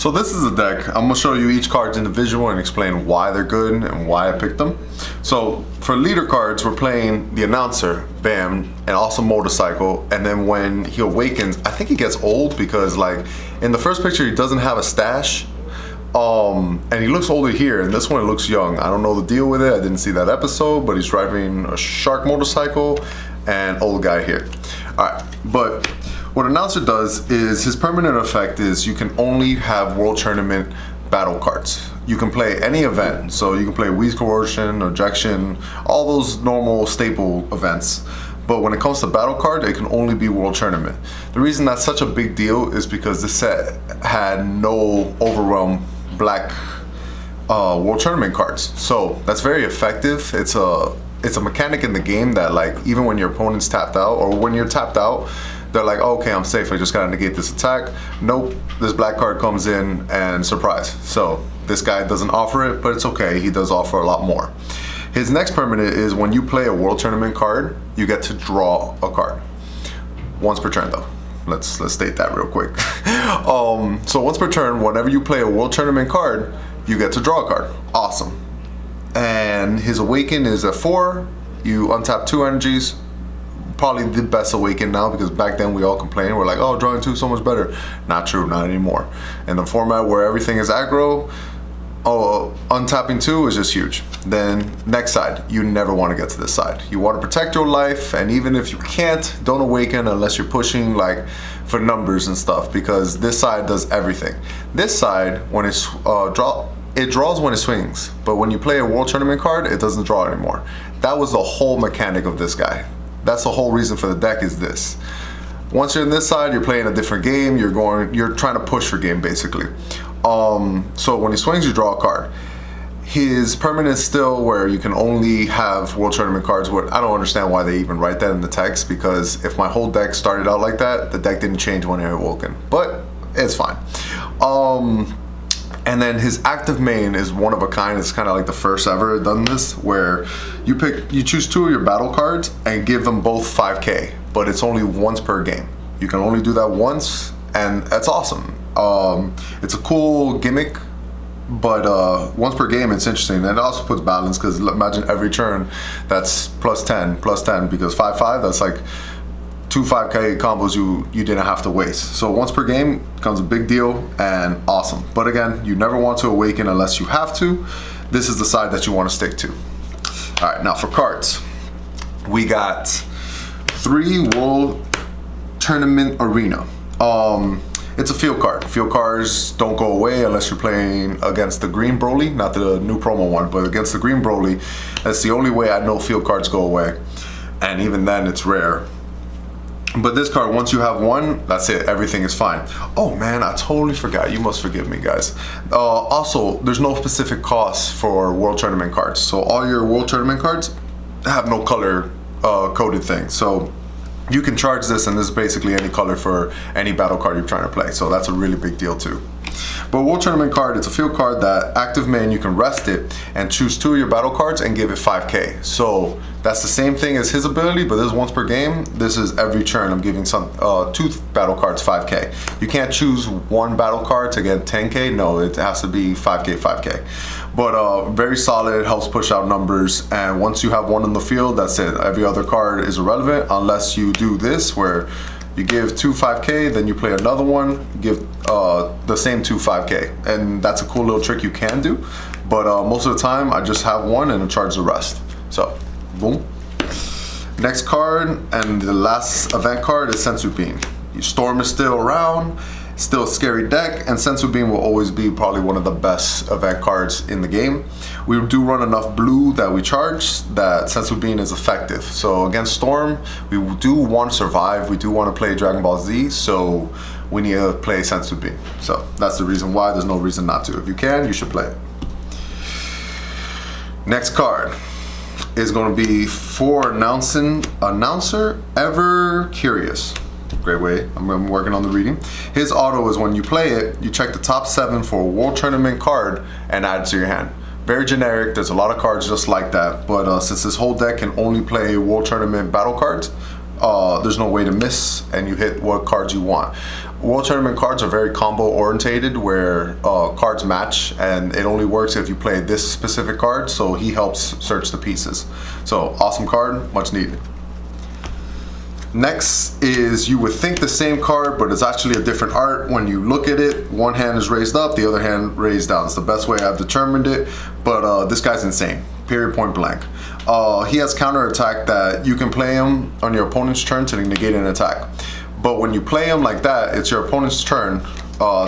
So this is a deck. I'm gonna show you each card's individual and explain why they're good and why I picked them. So for leader cards, we're playing the announcer, bam, and also motorcycle. And then when he awakens, I think he gets old because like in the first picture, he doesn't have a stash. And he looks older here, and this one looks young. I don't know the deal with it. I didn't see that episode, but he's driving a shark motorcycle and old guy here. All right, but what announcer does is his permanent effect is you can only have world tournament battle cards. You can play any event, so you can play Weeze Coercion, Ejection, all those normal staple events. But when it comes to battle card, it can only be world tournament. The reason that's such a big deal is because this set had no overwhelm black world tournament cards. So that's very effective. It's a mechanic in the game that like even when your opponent's tapped out or when you're tapped out, they're like, oh, okay, I'm safe. I just gotta negate this attack. Nope, this black card comes in and surprise. So this guy doesn't offer it, but it's okay. He does offer a lot more. His next permanent is when you play a world tournament card, you get to draw a card. Once per turn though. Let's state that real quick. So once per turn, whenever you play a world tournament card, you get to draw a card. Awesome. And his awaken is at 4. You untap 2 energies. Probably the best awaken now because back then we all complained. We're like, oh, drawing 2 is so much better. Not true, not anymore. In the format where everything is aggro, untapping 2 is just huge. Then next side, you never want to get to this side. You want to protect your life, and even if you can't, don't awaken unless you're pushing like for numbers and stuff, because this side does everything. This side, when it's it draws when it swings, but when you play a world tournament card, it doesn't draw anymore. That was the whole mechanic of this guy. That's the whole reason for the deck is this. Once you're in this side, you're playing a different game. You're trying to push for game basically. So when he swings, you draw a card. His permanent is still where you can only have world tournament cards. I don't understand why they even write that in the text, because if my whole deck started out like that, the deck didn't change when it awoken, but it's fine. And then his active main is one of a kind. It's kind of like the first ever done this, where you choose 2 of your battle cards and give them both 5k, but it's only once per game. You can only do that once, and that's awesome. It's a cool gimmick, but once per game it's interesting, and it also puts balance, because imagine every turn that's plus 10 because 5-5, that's like 2 5k combos you didn't have to waste. So once per game becomes a big deal and awesome. But again, you never want to awaken unless you have to. This is the side that you want to stick to. All right, now for cards, we got 3 World Tournament Arena. It's a field card. Field cards don't go away unless you're playing against the green Broly, not the new promo one, but against the green Broly. That's the only way I know field cards go away. And even then it's rare. But this card, once you have one, that's it, everything is fine. Oh man, I totally forgot. You must forgive me, guys. Also, there's no specific cost for World Tournament cards. So all your World Tournament cards have no color coded thing. So you can charge this, and this is basically any color for any battle card you're trying to play. So that's a really big deal too. But World Tournament card, it's a field card that active main, you can rest it and choose 2 of your battle cards and give it 5k. So that's the same thing as his ability, but this is once per game. This is every turn I'm giving 2 battle cards 5k. You can't choose 1 battle card to get 10k. No, it has to be 5k. But very solid, helps push out numbers, and once you have 1 in the field, that's it. Every other card is irrelevant unless you do this, where you give 2 5k, then you play another one, give the same 2 5k, and that's a cool little trick you can do. But most of the time, I just have 1 and charge the rest. So, boom. Next card, and the last event card is Sensu Bean. Storm is still around, still a scary deck, and Sensu Bean will always be probably one of the best event cards in the game. We do run enough blue that we charge that Sensu Bean is effective. So against Storm, we do want to survive. We do want to play Dragon Ball Z, so we need to play Sensu Bean. So that's the reason why. There's no reason not to. If you can, you should play it. Next card is going to be for announcer Ever Curious. Great way. I'm working on the reading. His auto is when you play it, you check the top 7 for a World Tournament card and add it to your hand. Very generic. There's a lot of cards just like that, but since this whole deck can only play World Tournament battle cards, there's no way to miss, and you hit what cards you want. World Tournament cards are very combo orientated, where cards match, and it only works if you play this specific card, so he helps search the pieces. So awesome card, much needed. Next is, you would think the same card, but it's actually a different art. When you look at it, one hand is raised up, the other hand raised down. It's the best way I've determined it, but this guy's insane, period, point blank. He has counter attack that you can play him on your opponent's turn to negate an attack. But when you play him like that, it's your opponent's turn,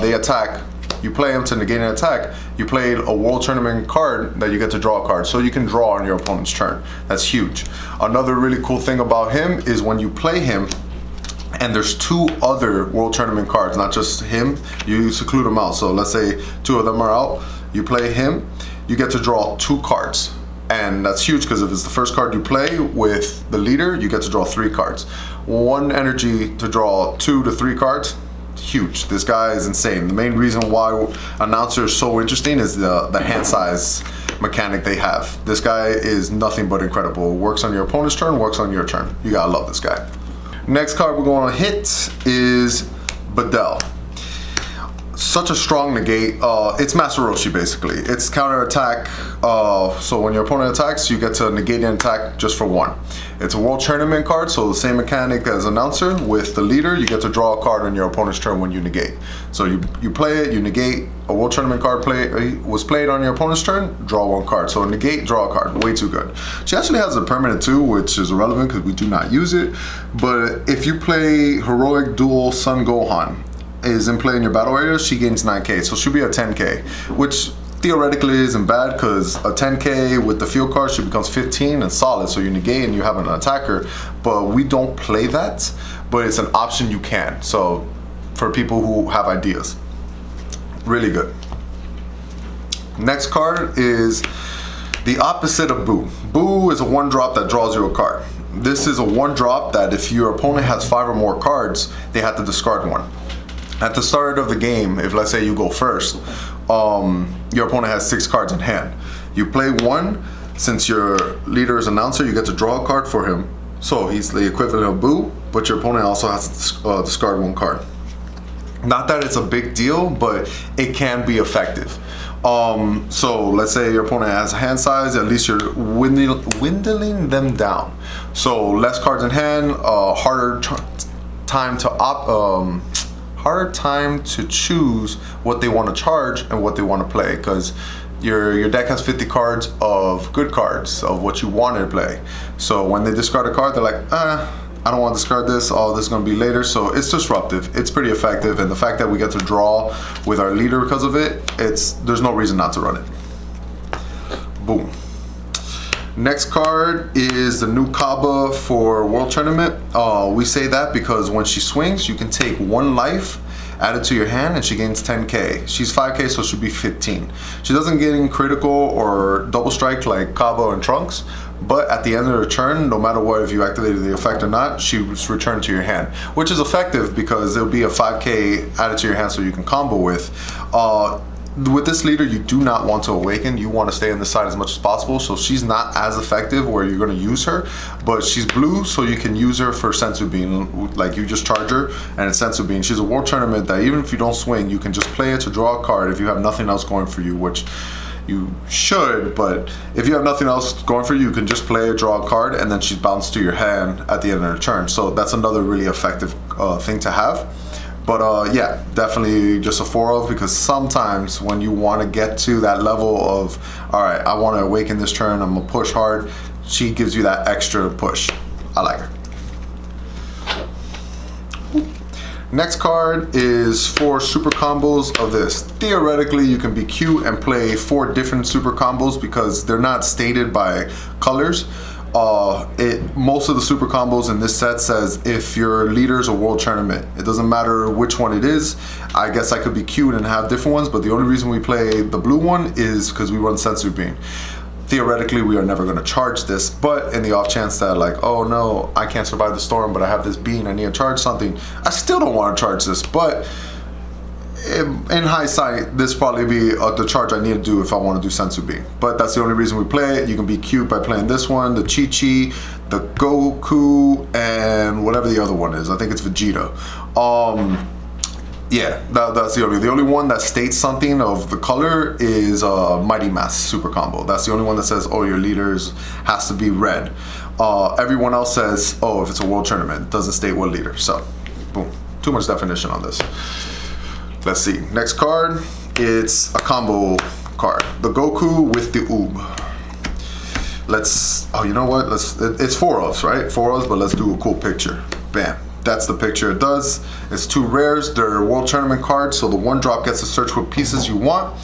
they attack, you play him to negate an attack, you played a World Tournament card that you get to draw a card, so you can draw on your opponent's turn. That's huge. Another really cool thing about him is when you play him, and there's 2 other World Tournament cards, not just him, you seclude them out. So let's say 2 of them are out, you play him, you get to draw 2 cards. And that's huge, because if it's the first card you play with the leader, you get to draw 3 cards. 1 energy to draw 2 to 3 cards, huge. This guy is insane. The main reason why Announcer is so interesting is the hand size mechanic they have. This guy is nothing but incredible. Works on your opponent's turn, works on your turn. You gotta love this guy. Next card we're going to hit is Bedell. Such a strong negate. It's Master Roshi basically. It's counter attack. So when your opponent attacks, you get to negate an attack just for 1. It's a World Tournament card, so the same mechanic as Announcer. With the leader, you get to draw a card on your opponent's turn when you negate. So you play it, you negate, a World Tournament card was played on your opponent's turn, draw 1 card. So negate, draw a card, way too good. She actually has a permanent too, which is irrelevant because we do not use it. But if you play Heroic Duel Sun Gohan, is in play in your battle area, she gains 9k, so she'll be a 10k, which theoretically isn't bad, because a 10k with the field card, she becomes 15 and solid, so you negate and you have an attacker. But we don't play that, but it's an option you can, so for people who have ideas, really good. Next card is the opposite of Boo. Boo is a 1-drop that draws you a card. This is a 1-drop that if your opponent has 5 or more cards, they have to discard 1. At the start of the game, if let's say you go first, your opponent has 6 cards in hand. You play 1, since your leader is Announcer, you get to draw a card for him. So he's the equivalent of Boo, but your opponent also has to discard 1 card. Not that it's a big deal, but it can be effective. So let's say your opponent has a hand size, at least you're dwindling them down. So less cards in hand, harder time to choose what they want to charge and what they want to play, because your deck has 50 cards of good cards of what you want to play. So when they discard a card, they're like, I don't want to discard this, oh, this is going to be later. So it's disruptive, it's pretty effective, and the fact that we get to draw with our leader because of it, there's no reason not to run it. Boom. Next card is the new Kaba for World Tournament. We say that because when she swings, you can take 1 life, add it to your hand, and she gains 10k. She's 5k, so she'll be 15. She doesn't get in critical or double strike like Kaba and Trunks, but at the end of her turn, no matter what, if you activated the effect or not, she's returned to your hand, which is effective because it'll be a 5k added to your hand so you can combo with. With this leader, you do not want to awaken. You want to stay on the side as much as possible, so she's not as effective where you're going to use her, but she's blue, so you can use her for Sensu Bean. Like, you just charge her and it's Sensu Bean. She's a World Tournament that even if you don't swing, you can just play it to draw a card if you have nothing else going for you, which you should, but if you have nothing else going for you, you can just play it, draw a card, and then she's bounced to your hand at the end of the turn. So that's another really effective thing to have. But yeah, definitely just a 4 of, because sometimes when you want to get to that level of, all right, I want to awaken this turn, I'm gonna push hard, she gives you that extra push. I like her. Next card is 4 super combos of this. Theoretically, you can be cute and play 4 different super combos because they're not stated by colors. Most of the super combos in this set says if your leader's a World Tournament. It doesn't matter which one it is. I guess I could be cute and have different ones, but the only reason we play the blue one is because we run Sensu Bean. Theoretically, we are never going to charge this, but in the off chance that, like, oh no, I can't survive the storm, but I have this bean, I need to charge something, I still don't want to charge this. But in hindsight, this probably be the charge I need to do if I want to do Sensu Bean. But that's the only reason we play it. You can be cute by playing this one, the Chi-Chi, the Goku, and whatever the other one is. I think it's Vegeta. Yeah, that's the only one that states something of the color is Mighty Mass Super Combo. That's the only one that says, oh, your leaders has to be red. Everyone else says, oh, if it's a world tournament, it doesn't state what leader. So, boom, too much definition on this. Let's see, next card, it's a combo card. The Goku with the Oob. You know what, it's 4 ofs, right? 4 ofs, but let's do a cool picture. Bam. That's the picture it does. It's 2 rares. They're world tournament cards, so the 1 drop gets to search what pieces you want.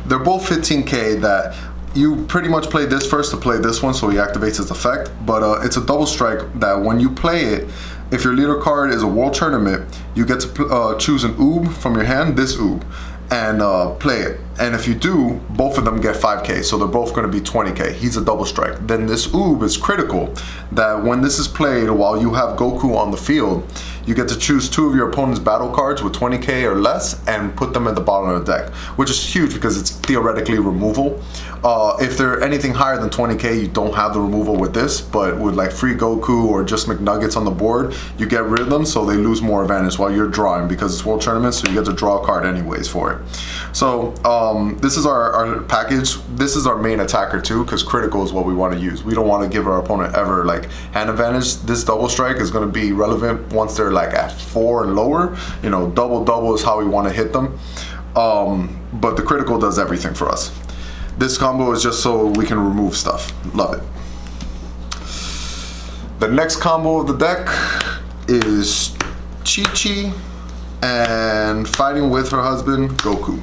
They're both 15k that you pretty much play this first to play this one, so he activates its effect. But it's a double strike that when you play it, if your leader card is a world tournament, you get to choose an Oob from your hand, this Oob, and play it. And if you do, both of them get 5k, so they're both going to be 20k. He's a double strike. Then this Oob is critical, that when this is played while you have Goku on the field, you get to choose 2 of your opponent's battle cards with 20k or less and put them at the bottom of the deck, which is huge because it's theoretically removal. If they're anything higher than 20k, you don't have the removal with this, but with like free Goku or just McNuggets on the board, you get rid of them, so they lose more advantage while you're drawing because it's world tournament, so you get to draw a card anyways for it. So this is our package. This is our main attacker too, because critical is what we want to use. We don't want to give our opponent ever like hand advantage. This double strike is going to be relevant once they're like at 4 and lower. You know, double is how we want to hit them. But the critical does everything for us. This combo is just so we can remove stuff. Love it. The next combo of the deck is Chi-Chi and fighting with her husband Goku.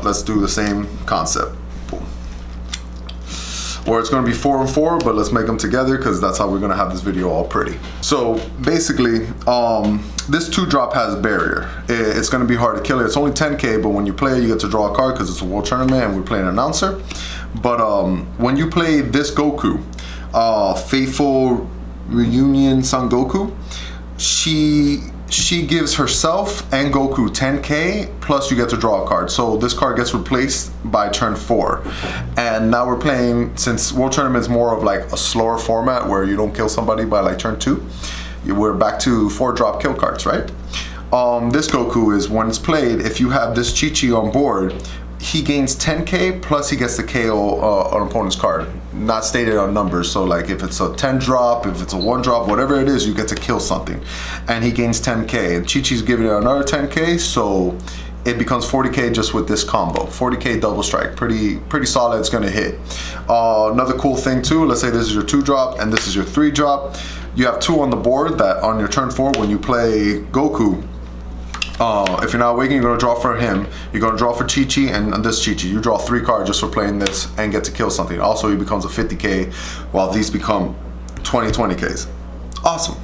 Let's do the same concept. Boom. Or it's going to be 4 and 4, but let's make them together because that's how we're going to have this video all pretty. So basically, this 2-drop has barrier. It's going to be hard to kill it. It's only 10k, but when you play it, you get to draw a card because it's a world tournament and we're playing an announcer. But when you play this Goku, Faithful Reunion Son Goku, she gives herself and Goku 10k, plus you get to draw a card. So this card gets replaced by turn 4. And now we're playing, since World Tournament is more of like a slower format where you don't kill somebody by like turn 2, we're back to 4-drop kill cards, right? This Goku is, when it's played, if you have this Chi-Chi on board, he gains 10k plus he gets to KO an opponent's card. Not stated on numbers, so like if it's a 10 drop, if it's a 1 drop, whatever it is, you get to kill something. And he gains 10k, and Chi-Chi's giving it another 10k, so it becomes 40k just with this combo. 40k double strike, pretty solid, it's gonna hit. Another cool thing too, let's say this is your 2 drop and this is your 3 drop. You have 2 on the board that on your turn 4, when you play Goku, if you're not waking, you're gonna draw for him. You're gonna draw for Chi-Chi and this Chi-Chi. You draw 3 cards just for playing this and get to kill something. Also, he becomes a 50k while these become 20Ks. Awesome.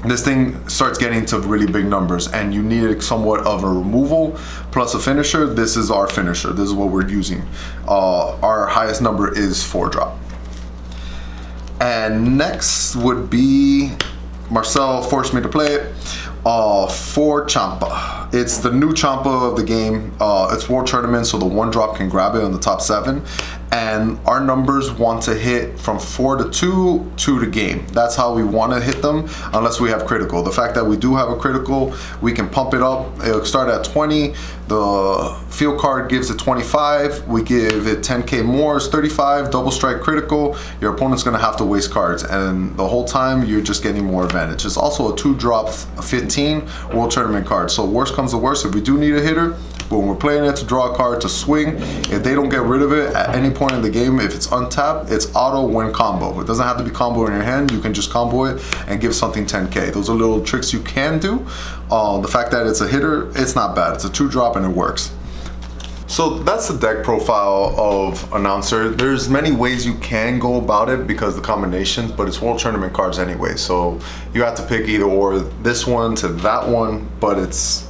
This thing starts getting to really big numbers and you need somewhat of a removal plus a finisher. This is our finisher. This is what we're using. Our highest number is 4-drop. And next would be, Marcel forced me to play it. For Champa. It's the new Champa of the game. It's World Tournament, so the 1-drop can grab it on the top 7. And our numbers want to hit from 4 to 2, 2 to game. That's how we want to hit them, unless we have critical. The fact that we do have a critical, we can pump it up. It'll start at 20. The field card gives it 25. We give it 10k more, it's 35. Double strike critical. Your opponent's going to have to waste cards, and the whole time you're just getting more advantage. It's also a 2-drop 15 World Tournament card. So worst comes to worst, if we do need a hitter, but when we're playing it to draw a card to swing, if they don't get rid of it at any point in the game, if it's untapped, it's auto win combo. It doesn't have to be combo in your hand. You can just combo it and give something 10k. Those are little tricks you can do. The fact that it's a hitter, it's not bad. It's a 2-drop and it works. So that's the deck profile of Announcer. There's many ways you can go about it because the combinations, but it's World Tournament cards anyway. So you have to pick either or this one to that one, but it's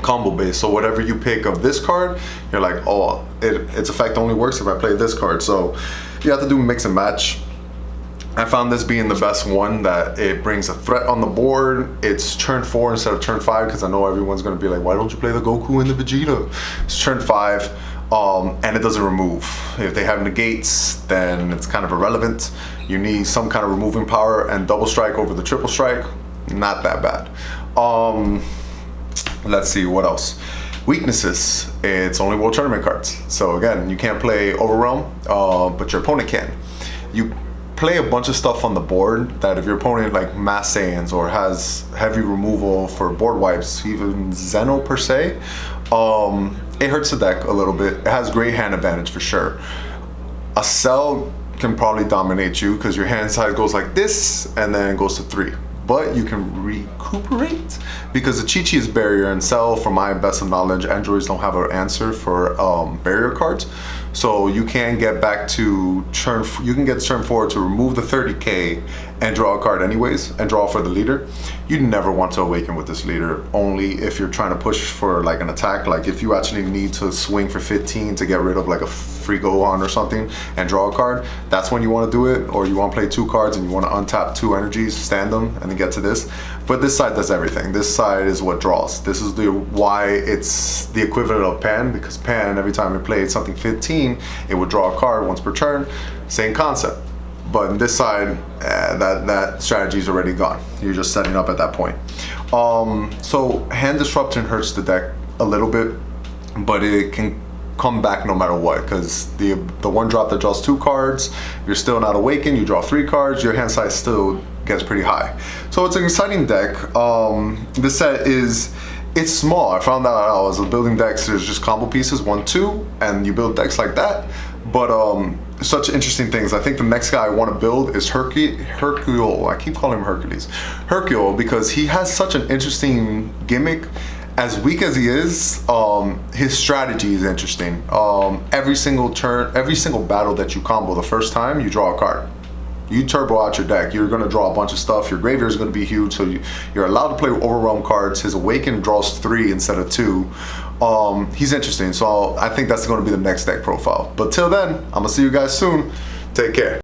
combo based. So whatever you pick of this card, you're like, oh, its effect only works if I play this card. So you have to do mix and match. I found this being the best one, that it brings a threat on the board. It's turn 4 instead of turn 5, because I know everyone's gonna be like, why don't you play the Goku and the Vegeta? It's turn 5, and it doesn't remove. If they have negates, then it's kind of irrelevant. You need some kind of removing power, and double strike over the triple strike, not that bad. Let's see what else. Weaknesses. It's only World Tournament cards. So again, you can't play Overwhelm, but your opponent can. You play a bunch of stuff on the board that if your opponent like Mass Saiyans or has heavy removal for board wipes, even Zeno per se, it hurts the deck a little bit. It has great hand advantage for sure. A Cell can probably dominate you because your hand size goes like this and then goes to 3. But you can recuperate because the Chi-Chi is barrier, and Cell, from my best of knowledge, androids don't have an answer for barrier cards. So you can get back to turn, you can get turn 4 to remove the 30k and draw a card anyways, and draw for the leader. You never want to awaken with this leader, only if you're trying to push for like an attack. Like if you actually need to swing for 15 to get rid of like a free Gohan or something and draw a card, that's when you want to do it. Or you want to play 2 cards and you want to untap 2 energies, stand them, and then get to this. But this side does everything. This side is what draws. This is the why it's the equivalent of Pan, because Pan, every time you played something 15, it would draw a card once per turn. Same concept. But in this side, that strategy is already gone. You're just setting up at that point. So hand disruption hurts the deck a little bit, but it can come back no matter what, because the one drop that draws 2 cards, you're still not awakened, you draw 3 cards, your hand size still gets pretty high. So it's an exciting deck. This set it's small. I found that out as building decks, there's just combo pieces, 1, 2, and you build decks like that. But such interesting things. I think the next guy I want to build is Hercule. I keep calling him Hercules. Hercule, because he has such an interesting gimmick. As weak as he is, his strategy is interesting. Every single turn, every single battle that you combo the first time, you draw a card. You turbo out your deck, you're going to draw a bunch of stuff. Your graveyard is going to be huge, so you're allowed to play Overwhelm cards. His Awaken draws 3 instead of 2. He's interesting, so I think that's going to be the next deck profile. But till then, I'm going to see you guys soon. Take care.